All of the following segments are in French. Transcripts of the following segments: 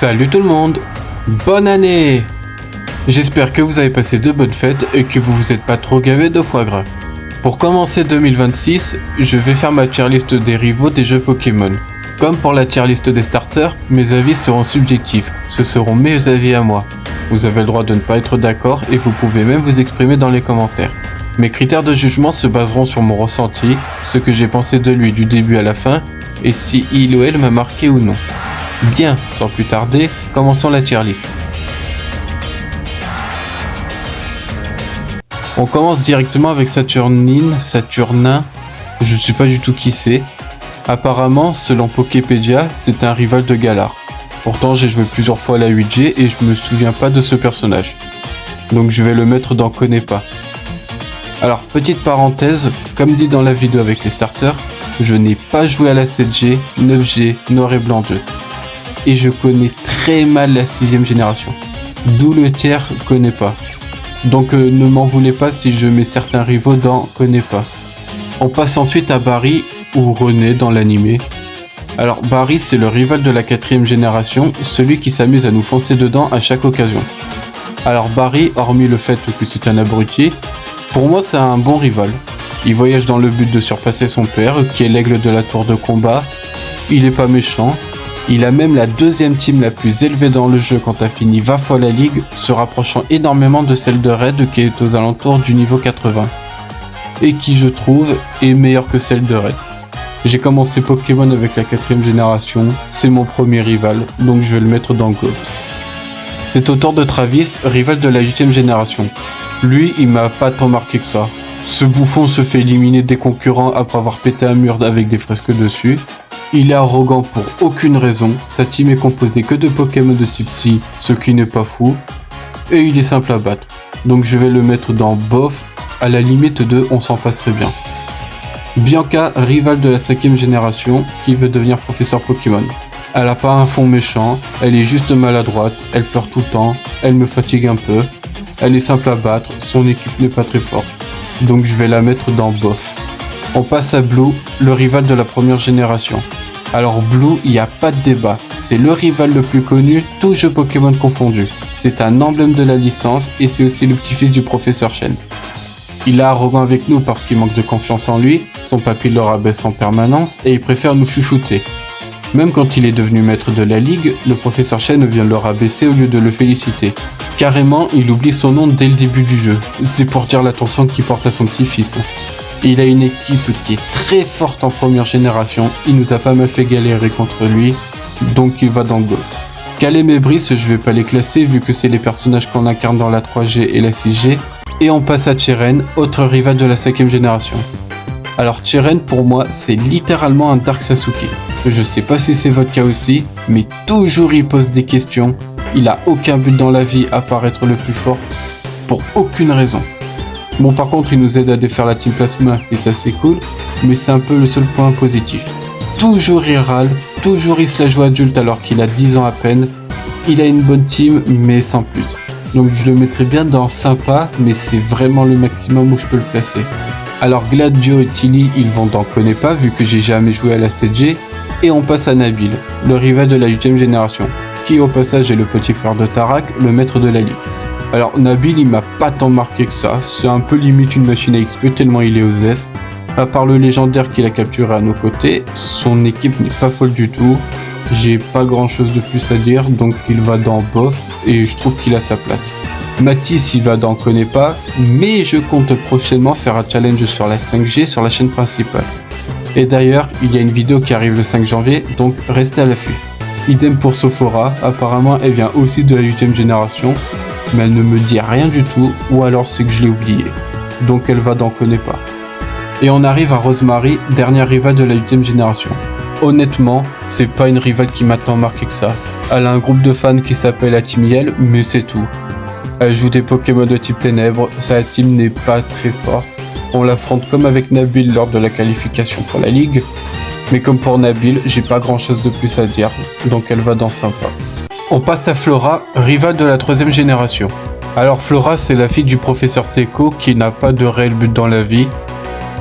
Salut tout le monde, bonne année! J'espère que vous avez passé de bonnes fêtes et que vous vous êtes pas trop gavé de foie gras. Pour commencer 2026, je vais faire ma tier list des rivaux des jeux Pokémon. Comme pour la tier list des starters, mes avis seront subjectifs, ce seront mes avis à moi. Vous avez le droit de ne pas être d'accord et vous pouvez même vous exprimer dans les commentaires. Mes critères de jugement se baseront sur mon ressenti, ce que j'ai pensé de lui du début à la fin, et si il ou elle m'a marqué ou non. Bien, sans plus tarder, commençons la tier list. On commence directement avec Saturnin, je ne sais pas du tout qui c'est. Apparemment, selon Poképédia, c'est un rival de Galar. Pourtant, j'ai joué plusieurs fois à la 8G et je me souviens pas de ce personnage. Donc je vais le mettre dans Connais pas. Alors, petite parenthèse, comme dit dans la vidéo avec les starters, je n'ai pas joué à la 7G, 9G, Noir et Blanc 2. Et je connais très mal la 6ème génération. D'où le tiers Connais pas. Donc ne m'en voulez pas si je mets certains rivaux dans Connais pas. On passe ensuite à Barry ou René dans l'animé. Alors Barry c'est le rival de la 4ème génération, celui qui s'amuse à nous foncer dedans à chaque occasion. Alors Barry, hormis le fait que c'est un abruti, pour moi c'est un bon rival. Il voyage dans le but de surpasser son père, qui est l'aigle de la tour de combat. Il est pas méchant. Il a même la 2ème team la plus élevée dans le jeu quand t'as fini 20 fois la ligue, se rapprochant énormément de celle de Red qui est aux alentours du niveau 80. Et qui je trouve est meilleure que celle de Red. J'ai commencé Pokémon avec la 4ème génération, c'est mon premier rival, donc je vais le mettre dans GOAT. C'est au tour de Travis, rival de la 8ème génération. Lui, il m'a pas tant marqué que ça. Ce bouffon se fait éliminer des concurrents après avoir pété un mur avec des fresques dessus. Il est arrogant pour aucune raison, sa team est composée que de Pokémon de type Psy, ce qui n'est pas fou, et il est simple à battre. Donc je vais le mettre dans bof, à la limite de on s'en passerait bien. Bianca, rivale de la 5ème génération, qui veut devenir professeur Pokémon. Elle a pas un fond méchant, elle est juste maladroite, elle pleure tout le temps, elle me fatigue un peu, elle est simple à battre, son équipe n'est pas très forte. Donc je vais la mettre dans bof. On passe à Blue, le rival de la première génération. Alors Blue, il n'y a pas de débat, c'est le rival le plus connu, tous jeux Pokémon confondus. C'est un emblème de la licence et c'est aussi le petit-fils du professeur Chen. Il est arrogant avec nous parce qu'il manque de confiance en lui, son papy le rabaisse en permanence et il préfère nous chouchouter. Même quand il est devenu maître de la ligue, le professeur Chen vient le rabaisser au lieu de le féliciter. Carrément, il oublie son nom dès le début du jeu, c'est pour dire l'attention qu'il porte à son petit-fils. Il a une équipe qui est très forte en première génération, il nous a pas mal fait galérer contre lui, donc il va dans GOAT. Calem et Brice, je vais pas les classer vu que c'est les personnages qu'on incarne dans la 3G et la 6G, et on passe à Cheren, autre rival de la 5ème génération. Alors Cheren pour moi c'est littéralement un Dark Sasuke. Je sais pas si c'est votre cas aussi, mais toujours il pose des questions, il a aucun but dans la vie à part être le plus fort, pour aucune raison. Bon par contre il nous aide à défaire la team plasma et ça c'est cool, mais c'est un peu le seul point positif. Toujours il râle, toujours il se la joue adulte alors qu'il a 10 ans à peine, il a une bonne team mais sans plus. Donc je le mettrai bien dans sympa, mais c'est vraiment le maximum où je peux le placer. Alors Gladio et Tilly ils vont dans Connais pas vu que j'ai jamais joué à la 7G, et on passe à Nabil, le rival de la 8ème génération, qui au passage est le petit frère de Tarak, le maître de la ligue. Alors Nabil il m'a pas tant marqué que ça, c'est un peu limite une machine à XP tellement il est OSEF. À part le légendaire qu'il a capturé à nos côtés, son équipe n'est pas folle du tout. J'ai pas grand chose de plus à dire, donc il va dans bof et je trouve qu'il a sa place. Mathis il va dans Connais pas, mais je compte prochainement faire un challenge sur la 5G sur la chaîne principale. Et d'ailleurs il y a une vidéo qui arrive le 5 janvier, donc restez à l'affût. Idem pour Sophora, apparemment elle vient aussi de la 8ème génération, mais elle ne me dit rien du tout, ou alors c'est que je l'ai oublié. Donc elle va dans Connais pas. Et on arrive à Rosemary, dernière rivale de la 8ème génération. Honnêtement, c'est pas une rivale qui m'a tant marqué que ça. Elle a un groupe de fans qui s'appelle la Team Yell, mais c'est tout. Elle joue des Pokémon de type Ténèbres, sa team n'est pas très forte. On l'affronte comme avec Nabil lors de la qualification pour la ligue. Mais comme pour Nabil, j'ai pas grand chose de plus à dire, donc elle va dans sympa. On passe à Flora, rivale de la 3ème génération. Alors Flora c'est la fille du professeur Seiko qui n'a pas de réel but dans la vie.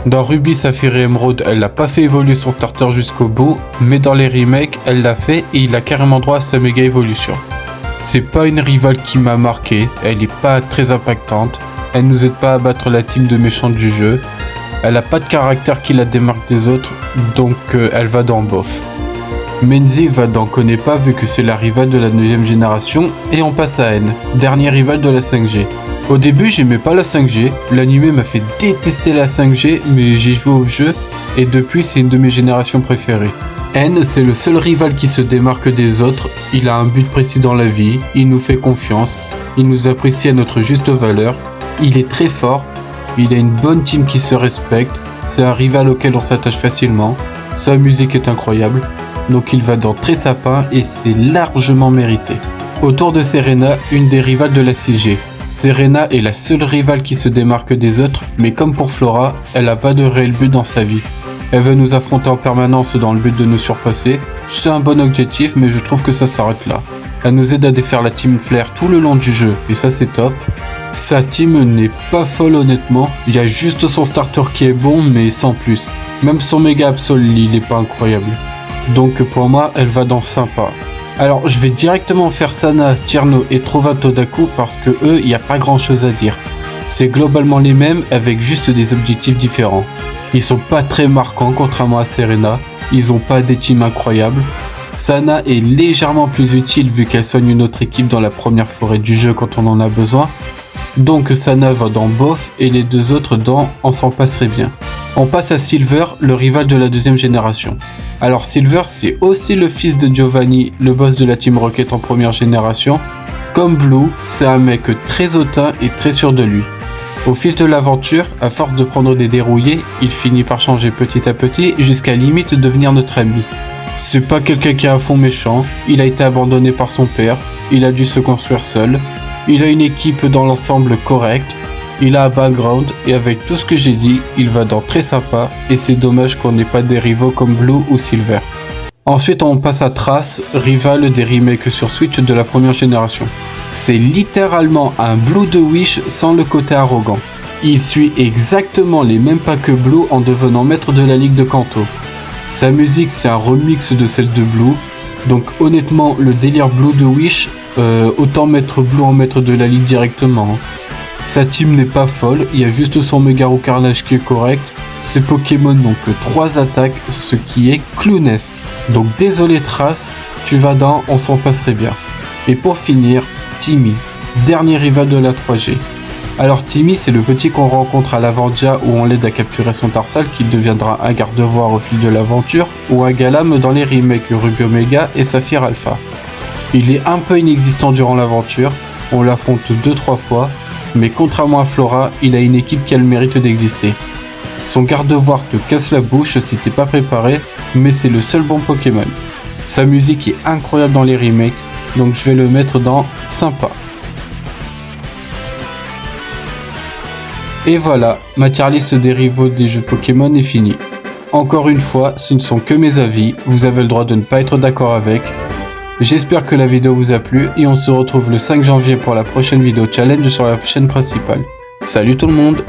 Dans Ruby, Saphir et Emerald, elle n'a pas fait évoluer son starter jusqu'au bout, mais dans les remakes, elle l'a fait et il a carrément droit à sa méga évolution. C'est pas une rivale qui m'a marqué, elle est pas très impactante, elle nous aide pas à battre la team de méchants du jeu, elle a pas de caractère qui la démarque des autres, donc elle va dans bof. Menzi va dans connaît pas vu que c'est la rivale de la 9ème génération, et on passe à N, dernier rival de la 5G. Au début j'aimais pas la 5G, l'anime m'a fait détester la 5G, mais j'ai joué au jeu, et depuis c'est une de mes générations préférées. N, c'est le seul rival qui se démarque des autres, il a un but précis dans la vie, il nous fait confiance, il nous apprécie à notre juste valeur, il est très fort, il a une bonne team qui se respecte, c'est un rival auquel on s'attache facilement, sa musique est incroyable, donc il va dans Très Sapin et c'est largement mérité. Autour de Serena, une des rivales de la 6G. Serena est la seule rivale qui se démarque des autres, mais comme pour Flora, elle n'a pas de réel but dans sa vie. Elle veut nous affronter en permanence dans le but de nous surpasser. C'est un bon objectif, mais je trouve que ça s'arrête là. Elle nous aide à défaire la team Flair tout le long du jeu, et ça c'est top. Sa team n'est pas folle honnêtement, il y a juste son starter qui est bon, mais sans plus. Même son méga Absol, il est pas incroyable. Donc pour moi, elle va dans sympa. Alors je vais directement faire Sana, Tierno et Trovato d'un coup parce que eux, il n'y a pas grand chose à dire. C'est globalement les mêmes avec juste des objectifs différents. Ils sont pas très marquants contrairement à Serena, ils ont pas des teams incroyables. Sana est légèrement plus utile vu qu'elle soigne une autre équipe dans la première forêt du jeu quand on en a besoin. Donc Sana va dans bof et les deux autres dans on s'en passerait bien. On passe à Silver, le rival de la 2ème génération. Alors Silver c'est aussi le fils de Giovanni, le boss de la Team Rocket en première génération. Comme Blue, c'est un mec très hautain et très sûr de lui. Au fil de l'aventure, à force de prendre des dérouillés, il finit par changer petit à petit jusqu'à limite devenir notre ami. C'est pas quelqu'un qui est à fond méchant, il a été abandonné par son père, il a dû se construire seul, il a une équipe dans l'ensemble correcte, il a un background et avec tout ce que j'ai dit, il va dans Très Sympa et c'est dommage qu'on n'ait pas des rivaux comme Blue ou Silver. Ensuite on passe à Trace, rival des remakes sur Switch de la première génération. C'est littéralement un Blue de Wish sans le côté arrogant. Il suit exactement les mêmes pas que Blue en devenant maître de la ligue de Kanto. Sa musique c'est un remix de celle de Blue, donc honnêtement le délire Blue de Wish, autant mettre Blue en maître de la ligue directement. Sa team n'est pas folle, il y a juste son Megaru Carnage qui est correct. Ses Pokémon donc 3 attaques, ce qui est clownesque. Donc désolé Trace, tu vas dans on s'en passerait bien. Et pour finir, Timmy, dernier rival de la 3G. Alors Timmy c'est le petit qu'on rencontre à l'Avandia où on l'aide à capturer son Tarsal qui deviendra un garde-voir au fil de l'aventure ou un Galam dans les remakes Ruby Omega et Saphir Alpha. Il est un peu inexistant durant l'aventure, on l'affronte 2-3 fois, mais contrairement à Flora, il a une équipe qui a le mérite d'exister. Son garde-voir te casse la bouche si t'es pas préparé, mais c'est le seul bon Pokémon. Sa musique est incroyable dans les remakes, donc je vais le mettre dans sympa. Et voilà, ma tier list des rivaux des jeux Pokémon est finie. Encore une fois, ce ne sont que mes avis, vous avez le droit de ne pas être d'accord avec. J'espère que la vidéo vous a plu et on se retrouve le 5 janvier pour la prochaine vidéo challenge sur la chaîne principale. Salut tout le monde!